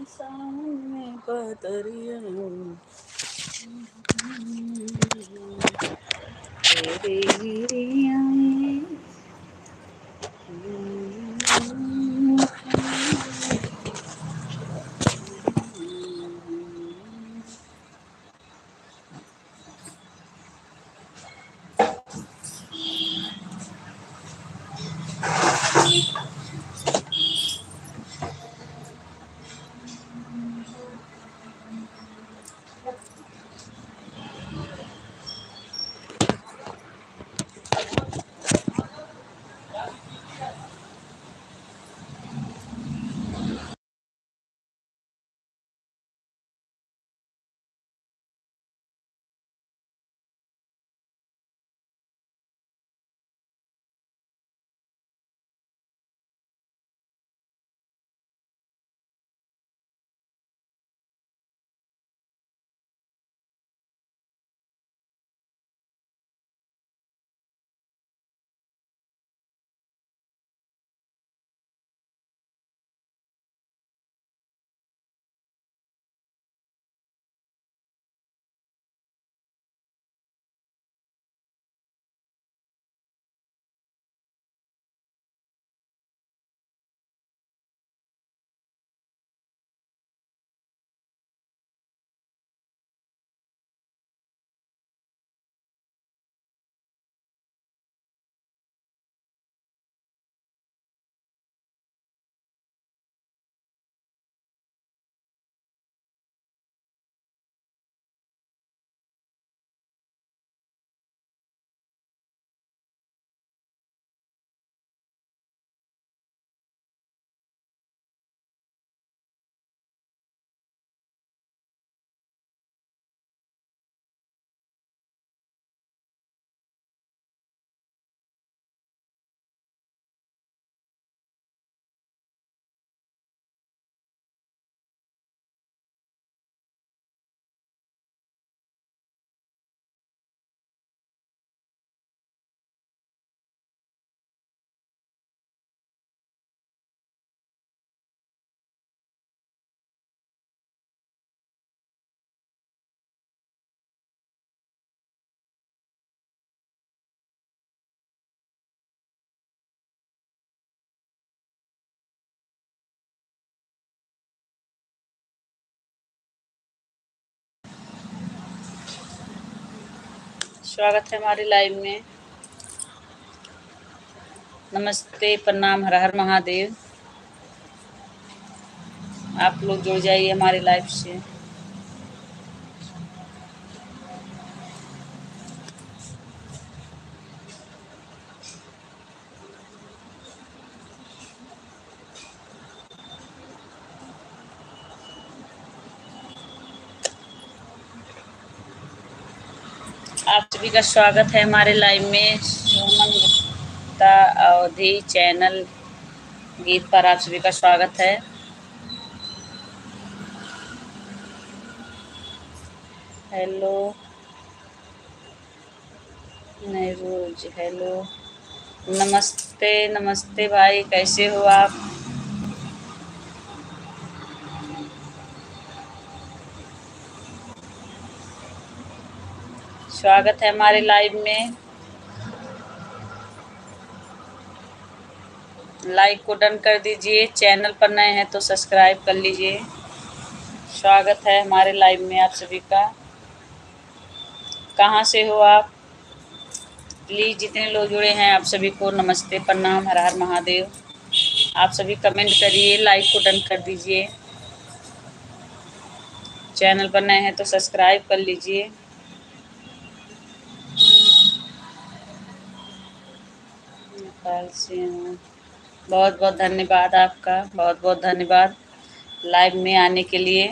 सावन में पतरिया तेरे गिरे आए स्वागत है हमारी लाइव में। नमस्ते, प्रणाम, हर हर महादेव। आप लोग जुड़ जाइए हमारे लाइव से। आप सभी का स्वागत है हमारे लाइव में। सुमन गुप्ता अवधि चैनल गीत पर आप सभी का स्वागत है। हेलो नैरोज, हेलो, नमस्ते नमस्ते भाई, कैसे हो आप? स्वागत है हमारे लाइव में। लाइक को डन कर दीजिए। चैनल पर नए हैं तो सब्सक्राइब कर लीजिए। स्वागत है हमारे लाइव में आप सभी का। कहाँ से हो आप? प्लीज़ जितने लोग जुड़े हैं आप सभी को नमस्ते, प्रणाम, हर हर महादेव। आप सभी कमेंट करिए, लाइक को डन कर दीजिए। चैनल पर नए हैं तो सब्सक्राइब कर लीजिए। नेपाल से हूँ। बहुत बहुत धन्यवाद आपका, बहुत बहुत धन्यवाद लाइव में आने के लिए,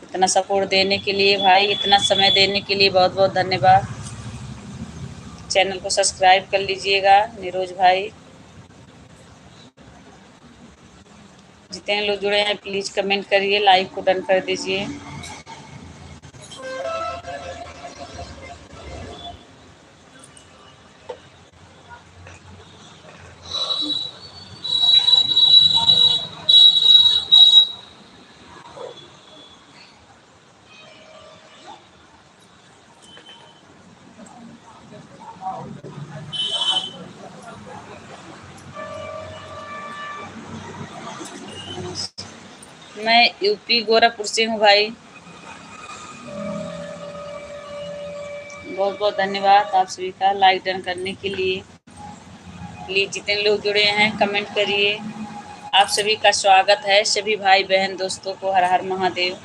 इतना सपोर्ट देने के लिए भाई, इतना समय देने के लिए बहुत बहुत धन्यवाद। चैनल को सब्सक्राइब कर लीजिएगा नीरोज भाई। जितने लोग जुड़े हैं प्लीज़ कमेंट करिए, लाइक को डन कर दीजिए। मैं यूपी गोरखपुर से हूँ भाई। बहुत बहुत धन्यवाद आप सभी का लाइक डन करने के लिए। प्लीज जितने लोग जुड़े हैं कमेंट करिए। आप सभी का स्वागत है, सभी भाई बहन दोस्तों को हर हर महादेव।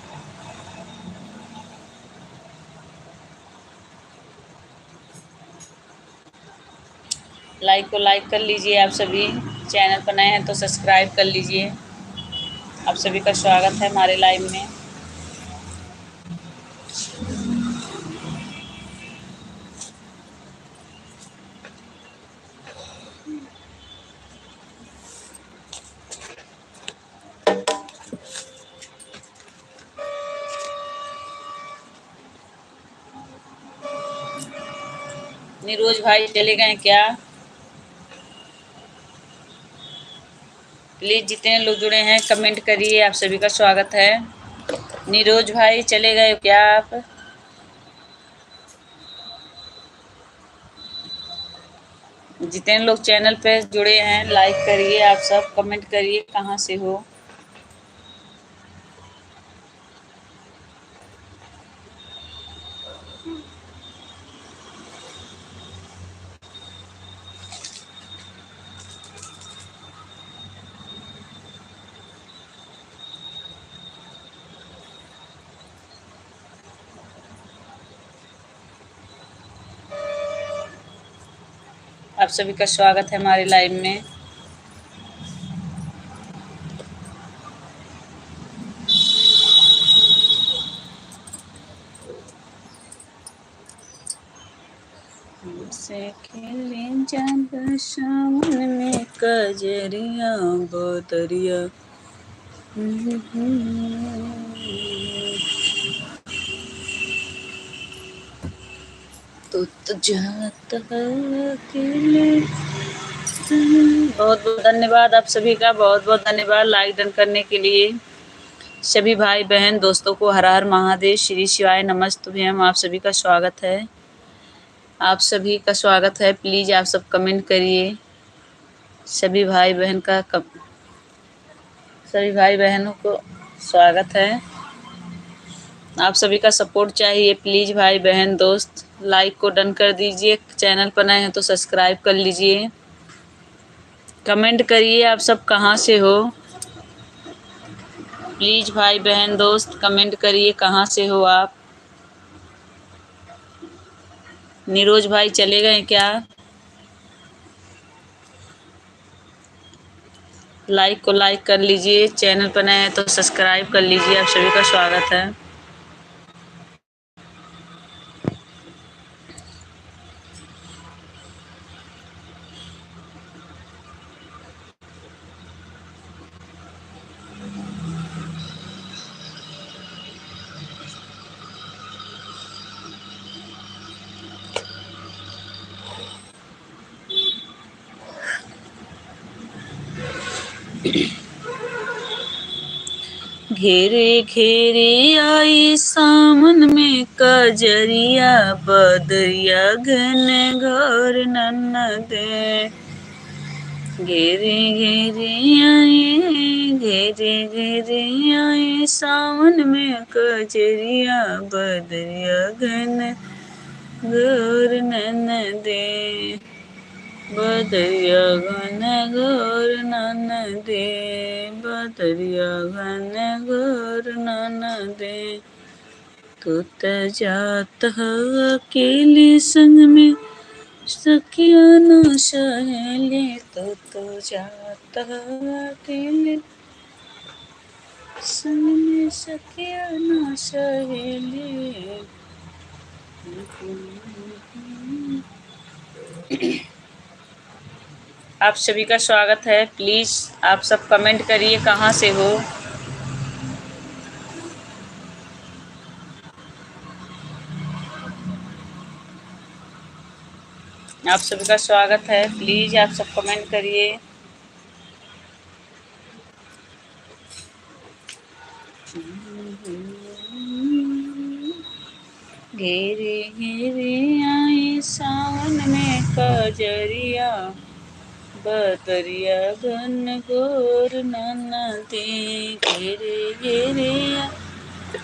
लाइक को लाइक कर लीजिए आप सभी। चैनल पर नए हैं तो सब्सक्राइब कर लीजिए। आप सभी का स्वागत है हमारे लाइव में। निरोज भाई चले गए क्या? प्लीज जितने लोग जुड़े हैं कमेंट करिए। आप सभी का स्वागत है। निरोज भाई चले गए क्या आप? जितने लोग चैनल पे जुड़े हैं लाइक करिए। आप सब कमेंट करिए कहाँ से हो। आप सभी का स्वागत है हमारे लाइव में। से खेले जब सावन में कजरिया बोतरिया। तो जाता अकेले। बहुत बहुत धन्यवाद आप सभी का। बहुत बहुत धन्यवाद लाइक डन करने के लिए। सभी भाई बहन दोस्तों को हर हर महादेव, श्री शिवाय नमस्तुभ्यम। आप सभी का स्वागत है। आप सभी का स्वागत है। प्लीज आप सब कमेंट करिए। सभी भाई बहनों को स्वागत है। आप सभी का सपोर्ट चाहिए। प्लीज भाई बहन दोस्त लाइक को डन कर दीजिए। चैनल पर नए हैं तो सब्सक्राइब कर लीजिए। कमेंट करिए आप सब कहाँ से हो। प्लीज भाई बहन दोस्त कमेंट करिए कहाँ से हो आप। निरोज भाई चले गए क्या? लाइक को लाइक कर लीजिए। चैनल पर नए हैं तो सब्सक्राइब कर लीजिए। आप सभी का स्वागत है। घेरे घेरे आई सावन में कजरिया बदरिया घन घोर नन्नदे। घेरे घेरे आए सावन में कजरिया बदरिया घन घोर नन्नदे। बदरिया घन घोर नन्नदे। बदरिया घन घोर नन्नदे। तू त जात ह अकेले संग में सखिया न सहेली। तो जात ह अकेले संग में सखिया न सहेली। आप सभी का स्वागत है। प्लीज आप सब कमेंट करिए कहाँ से हो। आप सभी का स्वागत है। प्लीज आप सब कमेंट करिए। घेरे घेरे आए सावन में कजरिया बदरिया घन घोर नदी घेरे घेरे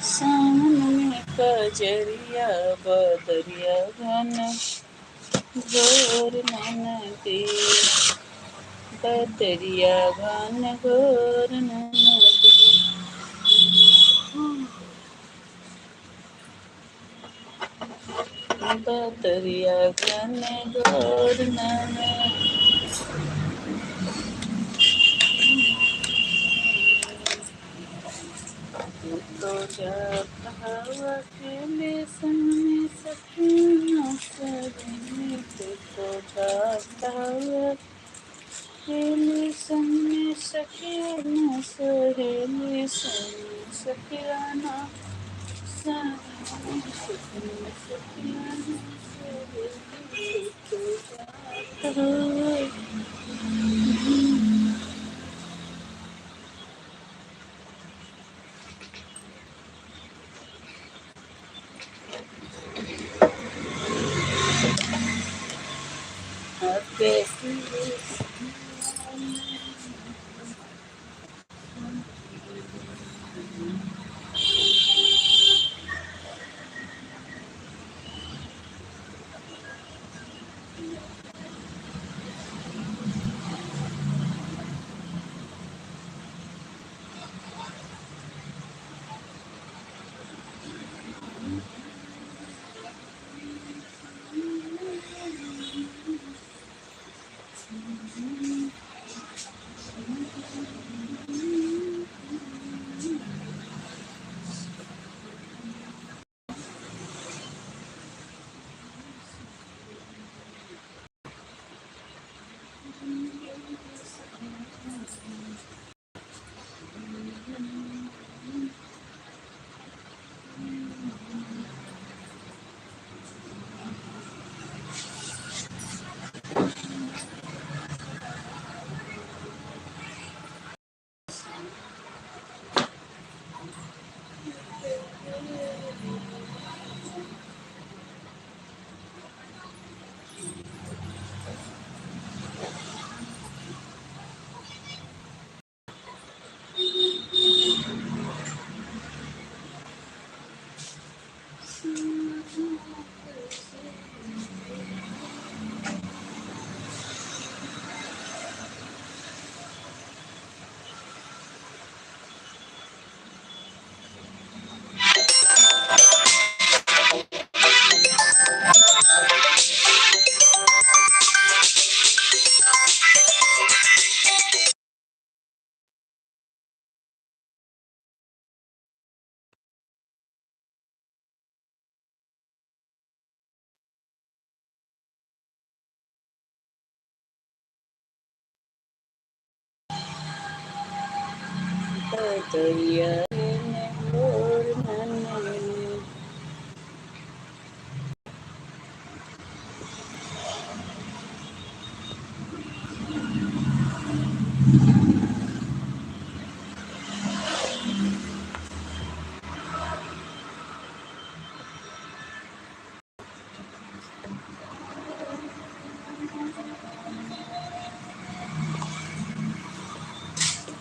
सावन में कजरिया बदरिया घन घोर नदी बदरिया घन घोर नदी बदरिया घन घोर नदी तो जाता हवा अकेले सामने सखियाँ सजने तो जाता हवा अकेले सामने सखियाँ सहेली संग सखियाना सहेली संग सखियाना सहेली तो जाता हवा अकेले बदरिया घन घोर नदी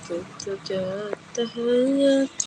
तो जाता है